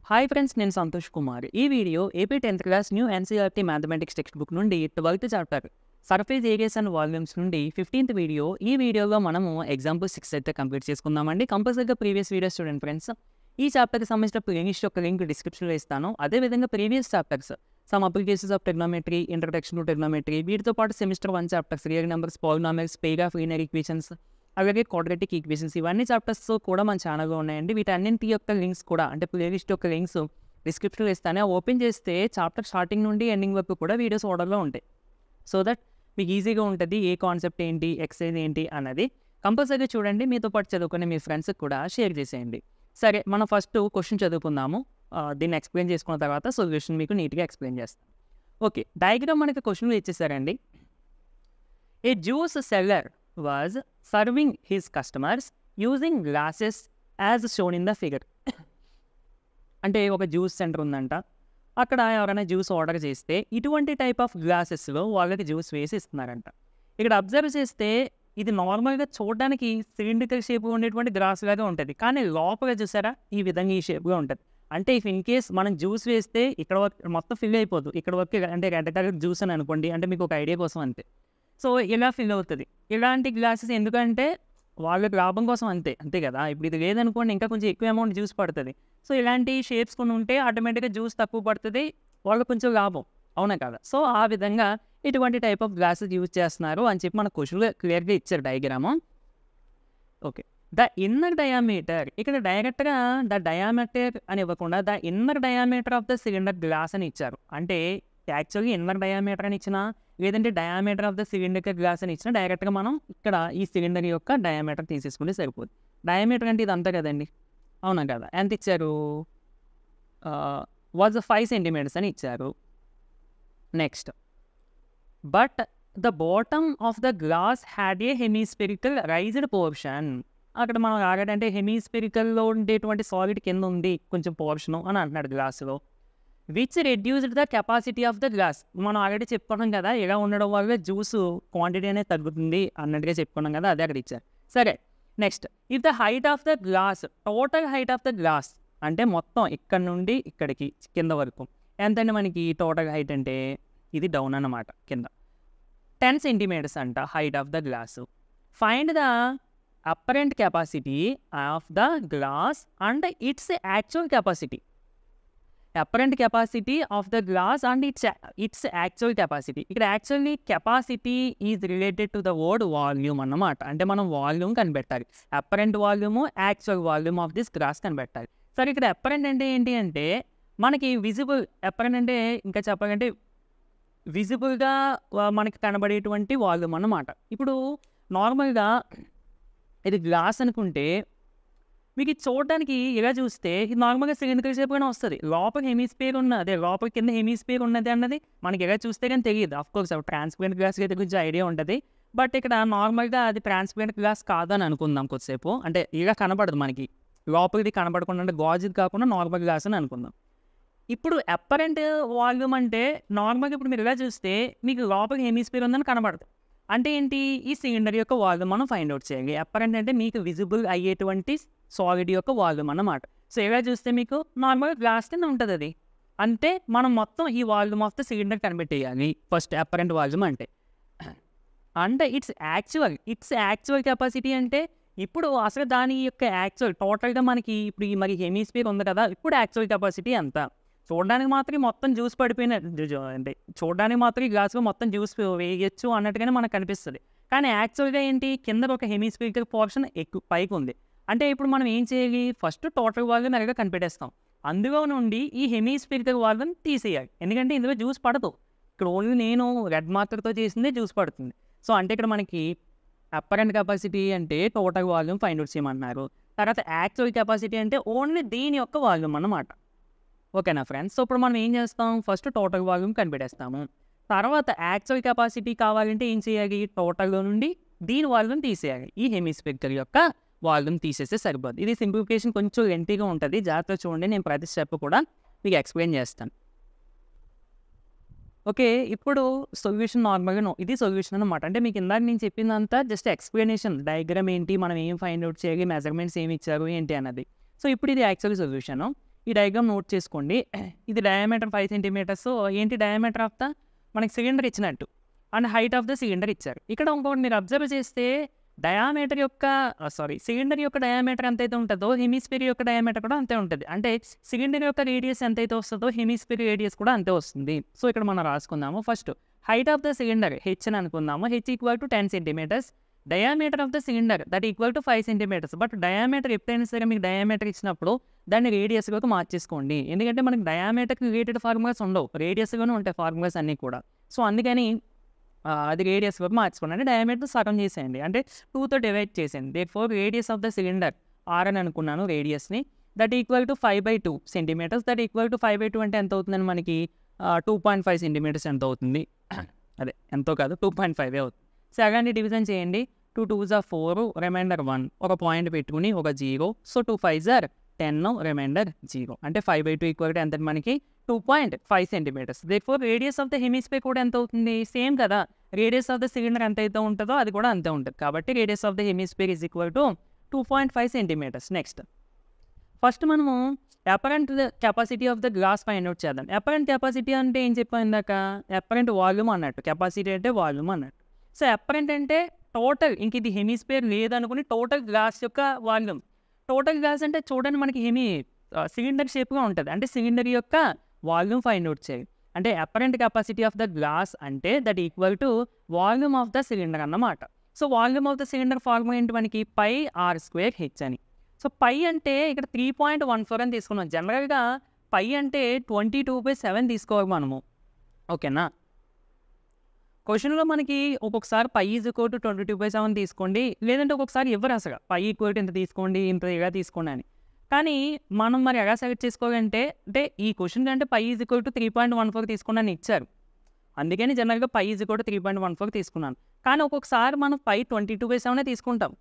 Hi friends, నేను సంతోష్ కుమార్. ఈ video AP 10th class new NCERT mathematics text book నుండి 12th chapter surface areas and volumes నుండి 15th video. ఈ వీడియోలో మనము ఎగ్జాంపుల్ 6 అయితే కంప్లీట్ చేసుకుందామండి. కంపల్సరీగా ప్రీవియస్ వీడియోస్ చూడండి ఫ్రెండ్స్. ఈ చాప్టర్కి సంబంధించిన ప్లేలిస్ట్ యొక్క లింక్ డిస్క్రిప్షన్లో ఇస్తాను. అదేవిధంగా previous chapters some applications of trigonometry, introduction to trigonometry, వీటితో పాటు semester 1 chapters real numbers, polynomials, pair of linear equations, అలాగే క్వాడ్రాటిక్ ఈక్వేషన్స్, ఇవన్నీ చాప్టర్స్ కూడా మన ఛానల్లో ఉన్నాయండి. వీటన్నింటి యొక్క లింక్స్ కూడా అంటే ప్లేలిస్ట్ యొక్క లింక్స్ డిస్క్రిప్షన్లో ఇస్తాను. ఓపెన్ చేస్తే చాప్టర్ స్టార్టింగ్ నుండి ఎండింగ్ వరకు కూడా వీడియోస్ ఆర్డర్లో ఉంటాయి. సో దట్ మీకు ఈజీగా ఉంటుంది ఏ కాన్సెప్ట్ ఏంటి, ఎక్సైజ్ ఏంటి అన్నది. కంపల్సరీగా చూడండి, మీతో పాటు చదువుకునే మీ ఫ్రెండ్స్కి కూడా షేర్ చేసేయండి. సరే, మనం ఫస్ట్ క్వశ్చన్ చదువుకుందాము. దీన్ని ఎక్స్ప్లెయిన్ చేసుకున్న తర్వాత సొల్యూషన్ మీకు నీట్గా ఎక్స్ప్లెయిన్ చేస్తాను. ఓకే, డయాగ్రామ్ మనకి క్వశ్చన్లో ఇచ్చేసారండి. A juice seller was serving his customers using glasses as shown in the figure. అంటే ఒక జ్యూస్ సెంటర్ ఉందంట, అక్కడ ఎవరైనా జ్యూస్ ఆర్డర్ చేస్తే ఇటువంటి టైప్ ఆఫ్ గ్లాసెస్లో వాళ్ళకి జ్యూస్ వేసి ఇస్తున్నారంట. ఇక్కడ అబ్జర్వ్ చేస్తే ఇది నార్మల్గా చూడడానికి సిలిండ్రికల్ షేప్గా ఉండేటువంటి గ్లాస్ లాగా ఉంటుంది, కానీ లోపల చూసారా ఈ విధంగా ఈ షేప్గా ఉంటుంది. అంటే ఇఫ్ ఇన్ కేస్ మనం జ్యూస్ వేస్తే ఇక్కడ మొత్తం ఫిల్ అయిపోదు, ఇక్కడ వరకు అంటే రెడ్ కలర్ జ్యూస్ అని అనుకోండి, అంటే మీకు ఒక ఐడియా కోసం అంతే. సో ఇలా ఫిల్ అవుతుంది. ఇలాంటి గ్లాసెస్ ఎందుకంటే వాళ్ళకి లాభం కోసం అంతే కదా. ఇప్పుడు ఇది లేదనుకోండి ఇంకా కొంచెం ఎక్కువ అమౌంట్ జ్యూస్ పడుతుంది. సో ఇలాంటి షేప్స్ కొన్ని ఉంటే ఆటోమేటిక్గా జ్యూస్ తక్కువ పడుతుంది, వాళ్ళకి కొంచెం లాభం, అవునా కదా. సో ఆ విధంగా ఇటువంటి టైప్ ఆఫ్ గ్లాసెస్ యూజ్ చేస్తున్నారు అని చెప్పి మన క్వశ్చన్లో క్లియర్గా ఇచ్చారు diagram. Okay, the inner diameter, ఇక్కడ డైరెక్ట్గా ద డయామీటర్ అని ఇవ్వకుండా the inner diameter of the cylinder glass అని ఇచ్చారు. అంటే యాక్చువల్గా ఇన్నర్ డయామీటర్ అని ఇచ్చినా లేదంటే diameter of the cylinder glass అని ఇచ్చినా డైరెక్ట్గా మనం ఇక్కడ ఈ సిలిండర్ యొక్క డయామీటర్ తీసేసుకుంటే సరిపోదు. డయామీటర్ అంటే ఇదంతా కదండి, అవునా కదా. ఎంత ఇచ్చారు? వాజ్ 5 సెంటీమీటర్స్ అని ఇచ్చారు. Next, but the bottom of the glass had a హెమీస్పెరికల్ raised portion. అక్కడ మనం ఆగడంటే హెమీస్పెరికల్లో ఉండేటువంటి సాలిడ్ కింద ఉంది కొంచెం పోర్షను అని అంటున్నాడు గ్లాసులో. Which reduced the capacity of the glass. మనం ఆల్రెడీ చెప్పుకున్నాం కదా, ఇలా ఉండడం వల్ల జ్యూస్ క్వాంటిటీ అనేది తగ్గుతుంది అన్నట్టుగా చెప్పుకున్నాం కదా, అదే అక్కడ ఇచ్చారు. సరే, next, if the height of the glass, total height of the glass అంటే మొత్తం ఇక్కడ నుండి ఇక్కడికి కింద వరకు ఎంతండి మనకి టోటల్ హైట్ అంటే ఇది డౌన్ అన్నమాట, కింద 10 సెంటీమీటర్స్ అంట height of the glass. Find the apparent capacity of the glass and its actual capacity. Apparent capacity of the glass and its actual capacity. ఇక్కడ actually capacity is related to the word volume అన్నమాట. అంటే మనం volume కనిపెట్టాలి, apparent volume, actual volume of this glass కనిపెట్టాలి. సరే, ఇక్కడ apparent అంటే ఏంటి అంటే మనకి విజిబుల్, అపరెంట్ అంటే ఇంకా చెప్పాలంటే విజిబుల్గా మనకి కనబడేటువంటి వాల్యూమ్ అన్నమాట. ఇప్పుడు నార్మల్గా ఇది గ్లాస్ అనుకుంటే మీకు ఇది చూడడానికి ఇలా చూస్తే ఇది నార్మల్గా సిలిండర్ షేప్గానే వస్తుంది. లోపల హెమీస్పియర్ ఉన్నది, లోపల కింద హెమీస్పియర్ ఉన్నది అన్నది మనకి ఎలా చూస్తే కానీ తెలియదు. అఫ్కోర్స్ ట్రాన్స్పరెంట్ గ్లాస్ అయితే కొంచెం ఐడియా ఉంటుంది, బట్ ఇక్కడ నార్మల్గా అది ట్రాన్స్పరెంట్ గ్లాస్ కాదని అనుకుందాం కొద్దిసేపు. అంటే ఇలా కనబడదు మనకి, లోపలిది కనబడకుండా, అంటే గాజుది కాకుండా నార్మల్ గ్లాస్ అని అనుకుందాం. ఇప్పుడు అపరెంట్ వాల్యూమ్ అంటే నార్మల్గా ఇప్పుడు మీరు ఇలా చూస్తే మీకు లోపల హెమీస్పియర్ ఉందని కనబడదు. అంటే ఏంటి, ఈ సిలిండర్ యొక్క వాల్యూమ్ మనం ఫైండ్ అవుట్ చేయాలి. అపరెంట్ అంటే మీకు విజిబుల్ అయ్యేటువంటి సాలిడ్ యొక్క వాల్యూమ్ అన్నమాట. సో ఇలా చూస్తే మీకు నార్మల్గా గ్లాస్ కింద ఉంటుంది అది. అంటే మనం మొత్తం ఈ వాల్యూమ్ ఆఫ్ ద సిలిండర్ కనిపెట్టేయాలి ఫస్ట్ అపరెంట్ వాల్యూమ్ అంటే. అంటే ఇట్స్ యాక్చువల్ కెపాసిటీ అంటే ఇప్పుడు అసలు దాని యొక్క యాక్చువల్ టోటల్గా మనకి ఇప్పుడు ఈ మరి హెమీస్పియర్ ఉంది కదా, ఇప్పుడు యాక్చువల్ కెపాసిటీ ఎంత. చూడడానికి మాత్రం మొత్తం జ్యూస్ పడిపోయిన అంటే చూడడానికి మాత్రం ఈ గ్లాస్లో మొత్తం జ్యూస్ వేయచ్చు అన్నట్టుగానే మనకు కనిపిస్తుంది. కానీ యాక్చువల్గా ఏంటి, కింద ఒక హెమీస్పియర్ పోర్షన్ ఎక్కువ పైకి ఉంది. అంటే ఇప్పుడు మనం ఏం చేయాలి, ఫస్ట్ టోటల్ వాల్యూమ్ అలాగే కనిపెట్టేస్తాం. అందులో నుండి ఈ హెమీస్పియర్ వాల్యూమ్ తీసేయాలి, ఎందుకంటే ఇందులో జ్యూస్ పడదు. ఇక్కడ ఓన్లీ నేను రెడ్ మార్కర్తో చేసిందే జ్యూస్ పడుతుంది. సో అంటే ఇక్కడ మనకి అపరెంట్ కెపాసిటీ అంటే టోటల్ వాల్యూమ్ ఫైండ్ అవుట్ చేయమన్నారు. తర్వాత యాక్చువల్ కెపాసిటీ అంటే ఓన్లీ దీని యొక్క వాల్యూమ్ అన్నమాట. ఓకేనా ఫ్రెండ్స్. సో ఇప్పుడు మనం ఏం చేస్తాం, ఫస్ట్ టోటల్ వాల్యూమ్ కనిపెట్టేస్తాము. తర్వాత యాక్చువల్ కెపాసిటీ కావాలంటే ఏం చేయాలి, టోటల్లో నుండి దీని వాల్యూమ్ తీసేయాలి, ఈ హెమీస్పియర్ యొక్క వాల్యూమ్ తీసేస్తే సరిపోదు. ఇది సింప్లిఫికేషన్ కొంచెం లెంతీగా ఉంటుంది, జాగ్రత్తగా చూడండి, నేను ప్రతి స్టెప్ కూడా మీకు ఎక్స్ప్లెయిన్ చేస్తాను. ఓకే, ఇప్పుడు సొల్యూషన్ నార్మల్గా ఇది సొల్యూషన్ అనమాట. అంటే మీకు ఇందాక నేను చెప్పిందంతా జస్ట్ ఎక్స్ప్లెనేషన్, డయాగ్రామ్ ఏంటి, మనం ఏం ఫైండ్ అవుట్ చేయాలి, మెజర్మెంట్స్ ఏమి ఇచ్చారు ఏంటి అన్నది. సో ఇప్పుడు ఇది యాక్చువల్ సొల్యూషన్. ఈ డయాగ్రామ్ నోట్ చేసుకోండి. ఇది డయామీటర్ 5 సెంటీమీటర్స్. ఏంటి డయామీటర్ ఆఫ్ ద మనకి సిలిండర్ ఇచ్చినట్టు and height of the cylinder ఇచ్చారు. ఇక్కడ ఇంకోటి మీరు అబ్జర్వ్ చేస్తే డయామీటర్ యొక్క సిలిండర్ యొక్క డయామీటర్ ఎంతైతే ఉంటుందో హెమిస్ఫియర్ యొక్క డయామీటర్ కూడా అంతే ఉంటుంది. అంటే సిలిండర్ యొక్క రేడియస్ ఎంతైతే వస్తుందో హెమిస్ఫియర్ రేడియస్ కూడా అంతే వస్తుంది. సో ఇక్కడ మనం రాసుకుందాము. First height of the cylinder H అని అనుకుందాము. H equal to 10 centimetres. Diameter of the cylinder that equal to 5 centimetres. But diameter ఎప్పుడైనా సరే మీకు డయామీటర్ ఇచ్చినప్పుడు దాన్ని రేడియస్లోకి మార్చేసుకోండి. ఎందుకంటే మనకి డయామీటర్కి రిలేటెడ్ ఫార్ములాస్ ఉండవు, రేడియస్గానే ఉంటాయి ఫార్ములాస్ అన్నీ కూడా. సో అందుకని అది రేడియస్లోకి మార్చుకోండి. అంటే డయామీటర్ సగం చేసేయండి, అంటే 2తో డివైడ్ చేసేయండి. Therefore radius of the cylinder R అని అనుకున్నాను రేడియస్ని. That equal to 5/2 centimetres. That equal to 5/2 అంటే ఎంత అవుతుందని మనకి 2.5 సెంటీమీటర్స్ ఎంత అవుతుంది? అదే ఎంతో కాదు, 2.5 అవుతుంది. సగాన్ని డివిజన్ చేయండి. 2 2s are 4, రిమైండర్ 1. ఒక పాయింట్ పెట్టుకుని ఒక 0. So 2 5s are 10, reminder 0. అంటే 5/2 ఈక్వల్ టు ఎంత మనకి 2.5 centimetres. Therefore radius of the hemisphere కూడా ఎంత అవుతుంది? సేమ్ కదా, రేడియస్ ఆఫ్ ద సిలిండర్ ఎంత అయితే ఉంటుందో అది కూడా అంతే ఉంటుంది. కాబట్టి radius of the hemisphere is equal to 2.5 centimetres. Next first మనము apparent capacity of the glass find out చేద్దాం. అపరెంట్ కెపాసిటీ అంటే ఏం చెప్పాను ఇందాక? అపరెంట్ వాల్యూమ్ అన్నట్టు, కెపాసిటీ అంటే వాల్యూమ్ అన్నట్టు. సో అపరెంట్ అంటే టోటల్, ఇంక ఇది హెమిస్ఫియర్ లేదనుకుని టోటల్ గ్లాస్ యొక్క వాల్యూమ్. టోటల్ గ్లాస్ అంటే చూడండి మనకి సిలిండర్ షేప్గా ఉంటుంది. అంటే సిలిండర్ యొక్క వాల్యూమ్ ఫైండ్ అవుట్ చేయాలి. అంటే apparent capacity of the glass అంటే that equal to volume of the cylinder అన్నమాట. So volume of the cylinder formula ఏంటి మనకి? పై ఆర్ స్క్వేర్ హెచ్ అని. సో పై అంటే ఇక్కడ 3.14 అని తీసుకున్నాం. జనరల్గా పై అంటే 22/7 తీసుకోవాలి మనము, ఓకేనా? క్వశ్చన్లో మనకి ఒక్కొక్కసారి పై ఈజ్ ఈక్వల్ టు 22/7 తీసుకోండి, లేదంటే ఒక్కొక్కసారి ఇవ్వరు అసలు పై ఈక్వల్ టు ఇంత తీసుకోండి, ఇంత ఇలా తీసుకోండి అని. కానీ మనం మరి ఎలా సెలెక్ట్ చేసుకోవాలంటే, అంటే ఈ క్వశ్చన్ కంటే పై ఈజ్ ఈక్వల్ టు 3.14 తీసుకోండి అని ఇచ్చారు. అందుకని జనరల్గా పై ఈజ్ ఈక్వల్ టు 3.14 తీసుకున్నాను. కానీ ఒక్కొక్కసారి మనం పై 22/7 తీసుకుంటాం.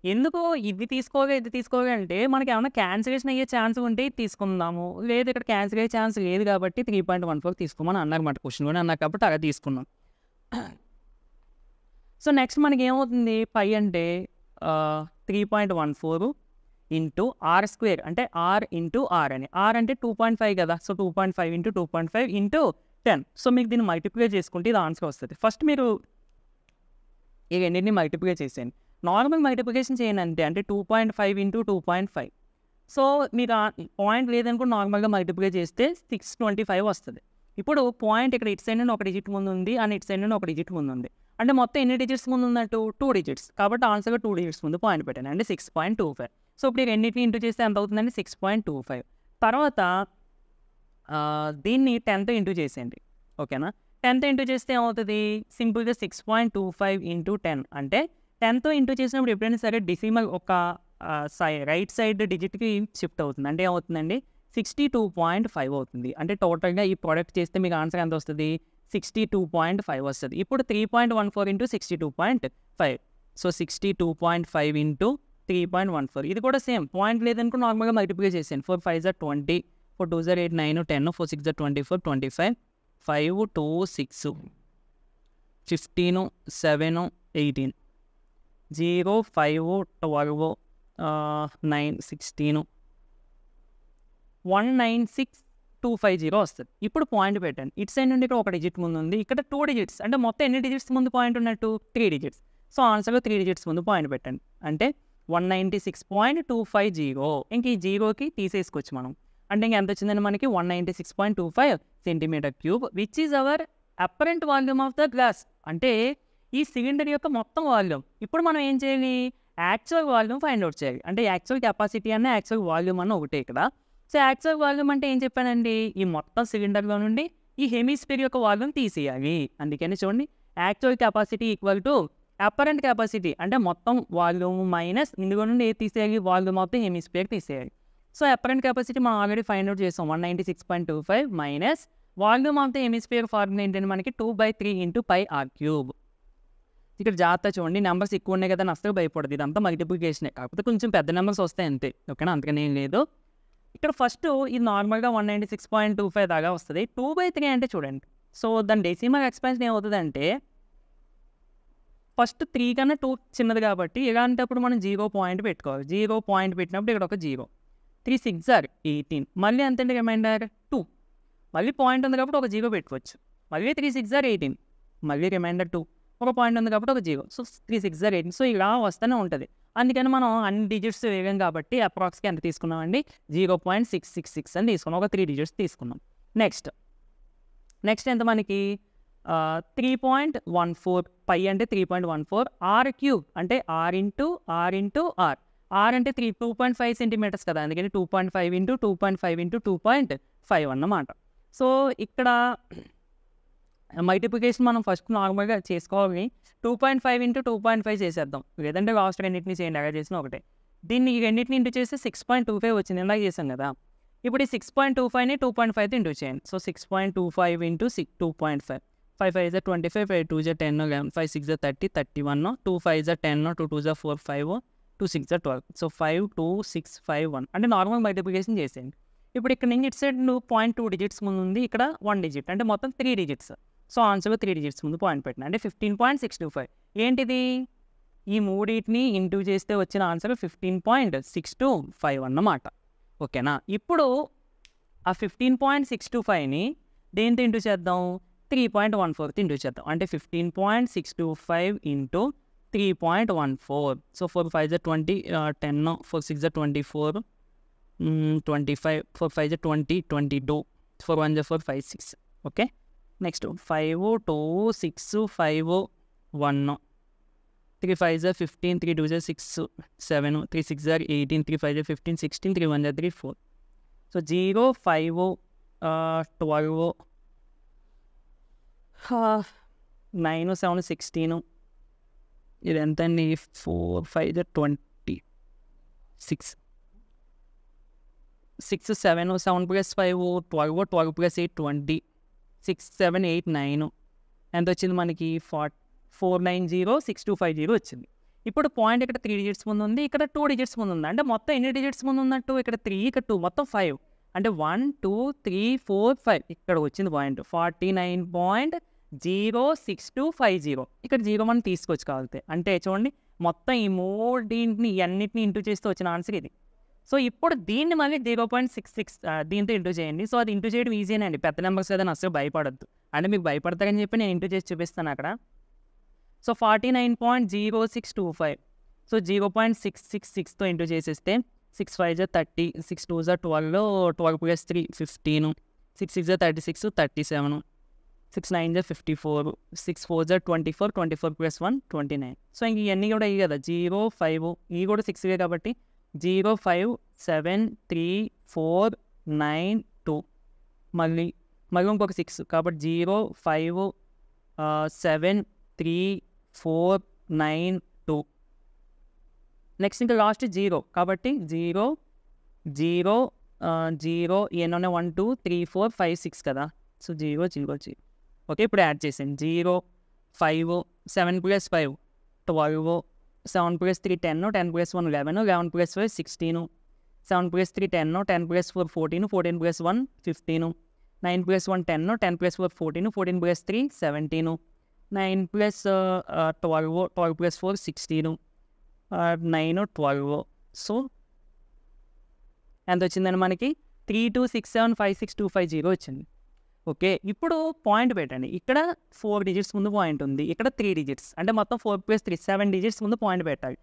ఎందుకు ఇది తీసుకోవాలి అంటే మనకి ఏమైనా క్యాన్సిలేషన్ అయ్యే ఛాన్స్ ఉంటే ఇది తీసుకుందాము, లేదు ఇక్కడ క్యాన్సిల్ అయ్యే ఛాన్స్ లేదు కాబట్టి 3.14 తీసుకోమని అన్నమాట. క్వశ్చన్ కూడా అన్నారు కాబట్టి అలా తీసుకున్నాం. సో నెక్స్ట్ మనకి ఏమవుతుంది? పై అంటే 3.14 ఇంటూ ఆర్ స్క్వేర్, అంటే ఆర్ ఇంటూ ఆర్ అని. ఆర్ అంటే 2.5 కదా, సో 2.5 ఇంటూ 2.5 ఇంటూ 10. సో మీకు దీన్ని మల్టిప్లై చేసుకుంటే ఇది ఆన్సర్ వస్తుంది. ఫస్ట్ మీరు ఈ రెండింటిని మల్టిప్లై చేసేయండి. నార్మల్ మల్టిప్లికేషన్ చేయండి, అంటే 2.5 ఇంటూ 2.5. సో మీకు పాయింట్ లేదనుకుంటే నార్మల్గా మల్టిప్లై చేస్తే 625 వస్తుంది. ఇప్పుడు పాయింట్ ఇక్కడ ఇటు సైడ్ నుండి ఒక డిజిట్ ముందు ఉంది అండ్ ఇటు సైడ్ నుండి ఒక డిజిట్ ముందు ఉంది. అంటే మొత్తం ఎన్ని డిజిట్స్ ముందు ఉందంటూ 2 డిజిట్స్. కాబట్టి ఆన్సర్గా 2 డిజిట్స్ ముందు పాయింట్ పెట్టాను, అంటే 6.25. సో ఇప్పుడు రెండింటిని ఇంటూ చేస్తే ఎంత అవుతుందండి? 6.25. తర్వాత దీన్ని 10తో ఇంటూ చేసేయండి, ఓకేనా? 10తో ఇంటూ చేస్తే ఏమవుతుంది? సింపుల్గా 6.25 ఇంటూ 10 అంటే 10తో ఇంటూ చేసినప్పుడు ఎప్పుడైనా సరే డెసిమల్ ఒక రైట్ సైడ్ డిజిట్కి షిఫ్ట్ అవుతుంది. అంటే ఏమవుతుందండి? 62.5 అవుతుంది. అంటే టోటల్గా ఈ ప్రోడక్ట్ చేస్తే మీకు ఆన్సర్ ఎంత వస్తుంది? 62.5 వస్తుంది. ఇప్పుడు 3.14 ఇంటూ 62.5. So 62.5 into 3.14. ఇది కూడా సేమ్, పాయింట్ లేదనుకో నార్మల్గా మల్టిప్లై చేసాను. 4 5s are 20, 4 2s are 8 9 10, 4 6s are 24 25, 5 2 6 15 7 18, 0 5 12 9 16 196,250 వస్తుంది. ఇప్పుడు పాయింట్ పెట్టండి. ఇటు సైడ్ నుండి ఇక్కడ ఒక డిజిట్ ముందు ఉంది, ఇక్కడ 2 డిజిట్స్. అంటే మొత్తం ఎన్ని డిజిట్స్ ముందు పాయింట్ ఉన్నట్టు? 3 డిజిట్స్. సో ఆన్సర్లో 3 డిజిట్స్ ముందు పాయింట్ పెట్టండి, అంటే 196.250. ఇంక ఈ జీరోకి తీసేసుకోవచ్చు మనం. అంటే ఇంక ఎంత వచ్చిందని మనకి 196.25 centimetre cube, which is our apparent volume of the glass. అంటే ఈ సిలిండర్ యొక్క మొత్తం వాల్యూమ్. ఇప్పుడు మనం ఏం చేయాలి? యాక్చువల్ వాల్యూమ్ ఫైండ్ అవుట్ చేయాలి. అంటే యాక్చువల్ కెపాసిటీ అన్న యాక్చువల్ వాల్యూమ్ అన్న ఒకటే ఇక్కడ. సో యాక్చువల్ వాల్యూమ్ అంటే ఏం చెప్పానండి? ఈ మొత్తం సిలిండర్లో నుండి ఈ హెమిస్ఫియర్ యొక్క వాల్యూమ్ తీసేయాలి. అందుకని చూడండి, actual capacity equal to apparent capacity, అంటే మొత్తం వాల్యూమ్ మైనస్ ఇందులో నుండి ఏది తీసేయాలి? వాల్యూమ్ ఆఫ్ ద హెమిస్ఫియర్ తీసేయాలి. సో అపరెంట్ కెపాసిటీ మనం ఆల్రెడీ ఫైండ్ అవుట్ చేసాం, 196.25 minus volume of the hemisphere formula ఏంటంటే మనకి 2/3 ఇంటూ పై ఆర్ క్యూబ్. ఇక్కడ జాగ్రత్త చూడండి, నెంబర్స్ ఎక్కువ ఉన్నాయి కదా అని అసలు భయపడదు, ఇదంతా మల్టిప్లికేషనే, కాకపోతే కొంచెం పెద్ద నెంబర్స్ వస్తాయి అంతే, ఓకేనా? అంతకనే ఏం లేదు. ఇక్కడ ఫస్ట్ ఇది నార్మల్గా 196.25 దాకా వస్తుంది. 2/3 అంటే చూడండి, సో దాని డెసిమల్ ఎక్స్పాన్షన్ ఏమవుతుంది అంటే ఫస్ట్ 3 కన్నా 2 చిన్నది కాబట్టి ఇలాంటప్పుడు మనం 0 పాయింట్ పెట్టుకోవాలి. 0 పాయింట్ పెట్టినప్పుడు ఇక్కడ ఒక 0, 3 6 ఆర్ 18. మళ్ళీ ఎంతండి రిమైండర్ 2. మళ్ళీ పాయింట్ ఉంది కాబట్టి ఒక 0 పెట్టుకోవచ్చు. మళ్ళీ 3 6 ఆర్ 18. మళ్ళీ రిమైండర్ 2. ఒక పాయింట్ ఉంది కాబట్టి ఒక 0. So 3 6 are 18. సో ఇలా వస్తూనే ఉంటుంది. అందుకని మనం అన్ని డిజిట్స్ వేగాం కాబట్టి అప్రాక్స్కి ఎంత తీసుకున్నామండి 0.666 అని తీసుకున్నాం. ఒక 3 డిజిట్స్ తీసుకున్నాం. నెక్స్ట్ ఎంత మనకి 3.14 పై అంటే 3.14 ఆర్ క్యూబ్ అంటే ఆర్ ఇంటూ ఆర్ అంటే 2.5 సెంటీమీటర్స్ కదా, అందుకని 2.5 ఇంటూ 2.5 ఇంటూ 2.5 అన్నమాట. సో ఇక్కడ మల్టిప్లికేషన్ మనం ఫస్ట్ నార్మల్గా చేసుకోవాలి. 2.5 ఇంటూ 2.5 చేసేద్దాం, లేదంటే లాస్ట్ రెండింటిని చేయండి, అలా చేసిన ఒకటే. దీన్ని ఈ రెండింటిని ఇంటూ చేస్తే 6.25 వచ్చింది, ఇలా చేసాం కదా. ఇప్పుడు ఈ 6.25ని 2.5తో ఇంటూ చేయండి. So 6.25 into 2.5. 5 5 is 25, 5 2 is 10, 11, 5 6 is 30, 31, 2 5 is 10, 2 2 is 4, 5, 2 6 is 12. So 5 2 6 5 1 అంటే నార్మల్ మల్టిప్లికేషన్ చేసేయండి. ఇప్పుడు ఇక్కడ నుంచి ఇటు సైడ్ 0.2 డిజిట్స్ ముందు ఉంది, ఇక్కడ 1 డిజిట్ అంటే మొత్తం 3 డిజిట్స్. సో ఆన్సర్లో 3 డిజిట్స్ ముందు పాయింట్ పెట్టిన అంటే 15.625. ఏంటిది ఈ మూడింటిని ఇంటూ చేస్తే వచ్చిన ఆన్సర్ 15.625 అన్నమాట. ఓకేనా. ఇప్పుడు ఆ 15.625ని దేంతో ఇంటూ చేద్దాం 3.14 ఇంటూ చేద్దాం. అంటే 15.625 into 3.14. So 4 5 is 20, 10, 4 6 is 24, 25, 4 5 is 20, 22, 4 1 is 4, 5 6. Okay. Next 5 2 6 5 1, 3 5 is 15, 3 2 is 6 7, 3 6 is 18, 3 5 is 15, 16, 3 1 is 3 4. So 0 5 12 9 7 16. ఇది ఎంత అండి 4 5 is 26, 6 7 7 plus 5 12, 12 plus 8 20, 6 7 8 9 ఎంత వచ్చింది మనకి 4906250 వచ్చింది. ఇప్పుడు పాయింట్ ఇక్కడ 3 డిజిట్స్ ముందు ఉంది, ఇక్కడ 2 డిజిట్స్ ముందు ఉంది. అంటే మొత్తం ఎన్ని డిజిట్స్ ముందు ఉన్నట్టు ఇక్కడ 3 ఇక్కడ 2 మొత్తం 5 అంటే 1 2 3 4 5 ఇక్కడ వచ్చింది పాయింట్ 49.06250. ఇక్కడ 0 మనం తీసుకొచ్చి కావాలితే అంటే చూడండి మొత్తం ఈ మూడింటిని అన్నింటిని ఇంటూ చేస్తూ వచ్చిన ఆన్సర్ ఇది. సో ఇప్పుడు దీన్ని మళ్ళీ 0.66 దీంతో ఇంటూ చేయండి. సో అది ఇంటూ చేయడం ఈజీనే అండి, పెద్ద నెంబర్స్ ఏదైనా అసలు భయపడద్దు. అంటే మీకు భయపడతారని చెప్పి నేను ఇంటూ చేసి చూపిస్తాను అక్కడ. సో 49.0625. సో 0.666తో ఇంటూ చేసేస్తే 6 5 is 30, 6 2 is 12, 12 plus 3 15, 6 6 is 36, 37, 6 9 is 54, 6 4 is 24, 24 plus 1 29. So ఇంక ఇవన్నీ కూడా ఇవి కదా 0 5 ఇవి కూడా 6 కాబట్టి 0 5 7 3 4 9 2 మళ్ళీ ఇంకొక 6 కాబట్టి 0 5 7 3 4 9 2. నెక్స్ట్ ఇంకా లాస్ట్ 0 కాబట్టి 0 0 0 ఎన్నోనే 1 2 3 4 5 6 కదా. సో 0 0 0. ఓకే. ఇప్పుడు యాడ్ చేసాను 0 5 7 plus 5 12, 7 plus 3 10, 10 plus 1 11, 11 plus 5 16, 7 plus 3 10, 10 plus 4 14, 14 plus 1 15, 9 plus 1 10, 10 plus 4 14, 14 plus 3 17, 9 plus 12, 12 plus 4 16, 9 12. So ఎంత వచ్చిందని మనకి 326756 వచ్చింది. ఓకే. ఇప్పుడు పాయింట్ పెట్టండి, ఇక్కడ 4 డిజిట్స్ ముందు పాయింట్ ఉంది, ఇక్కడ 3 డిజిట్స్ అంటే మొత్తం 4 plus 3 7 డిజిట్స్ ముందు పాయింట్ పెట్టాలి.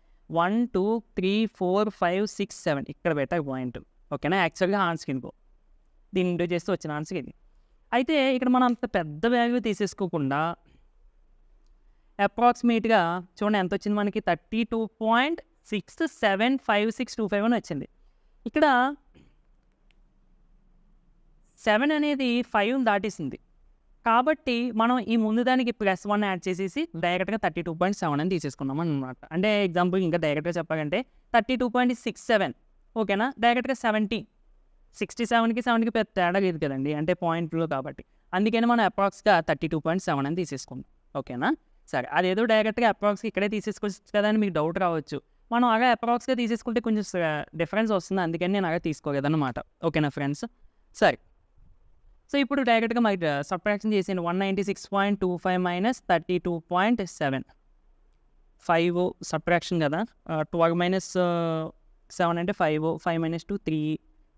1 2 3 4 5 6 7 ఇక్కడ పెట్టాలి పాయింట్. ఓకేనా. యాక్చువల్గా ఆన్సర్ ఇంకో దీన్ని ఇంటూ చేస్తే వచ్చిన ఆన్సర్ ఇది. అయితే ఇక్కడ మనం అంత పెద్ద వాల్యూ తీసేసుకోకుండా అప్రాక్సిమేట్గా చూడండి ఎంత వచ్చింది మనకి 32.675625 అని వచ్చింది. ఇక్కడ 7 అనేది 5 దాటేసింది కాబట్టి మనం ఈ ముందు దానికి +1 యాడ్ చేసేసి డైరెక్ట్గా 32.7 అని తీసేసుకున్నాం అనమాట. అంటే ఎగ్జాంపుల్ ఇంకా డైరెక్ట్గా చెప్పాలంటే 32.67. ఓకేనా. డైరెక్ట్గా 70 67కి 7కి పెద్ద తేడా లేదు కదండి, అంటే పాయింట్లో కాబట్టి. అందుకని మనం అప్రాక్స్గా 32.7 అని తీసేసుకున్నాం. ఓకేనా. సరే, అదేదో డైరెక్ట్గా అప్రాక్స్గా ఇక్కడే తీసేసుకోవచ్చు కదా అని మీకు డౌట్ రావచ్చు. మనం అలా అప్రాక్స్గా తీసేసుకుంటే కొంచెం డిఫరెన్స్ వస్తుంది, అందుకని నేను అలా తీసుకోలేదన్నమాట. ఓకేనా ఫ్రెండ్స్. సరే, సో ఇప్పుడు డైరెక్ట్గా మరి సబ్ట్రాక్షన్ చేసేయండి. 196.25 మైనస్ 32.7 5 సబ్ట్రాక్షన్ కదా. 12 - 7 అంటే 5 5 - 2 3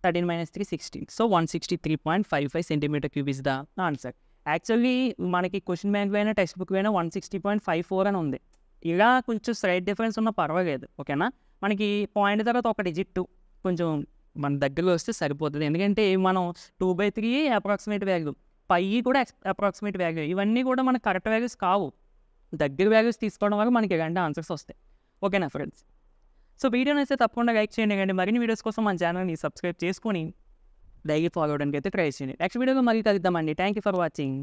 13 minus 3 16. So 163.55 centimeter cube is the answer. Actually మనకి క్వశ్చన్ బ్యాంక్ అయినా టెక్స్ట్ బుక్ అయినా 160.54 అని ఉంది. ఇలా కొంచెం స్లైట్ డిఫరెన్స్ ఉన్న పర్వాలేదు, ఓకేనా. మనకి పాయింట్ తర్వాత ఒక డిజిట్ కొంచెం మన దగ్గరలో వస్తే సరిపోతుంది. ఎందుకంటే మనం 2/3 అప్రాక్సిమేట్ వాల్యూ, పై కూడా అప్రాక్సిమేట్ వాల్యూ, ఇవన్నీ కూడా మనకు కరెక్ట్ వాల్యూస్ కావు. దగ్గర వాల్యూస్ తీసుకోవడం వల్ల మనకి ఇలాంటి ఆన్సర్స్ వస్తాయి, ఓకేనా ఫ్రెండ్స్. సో వీడియోని అయితే తప్పకుండా లైక్ చేయండి. అండి మరిన్ని వీడియోస్ కోసం మన ఛానల్ని సబ్స్క్రైబ్ చేసుకొని డైలీ ఫాలో అవడానికి అయితే ట్రై చేయండి. నెక్స్ట్ వీడియోలో మళ్ళీ కలుద్దామండి. Thank you for watching.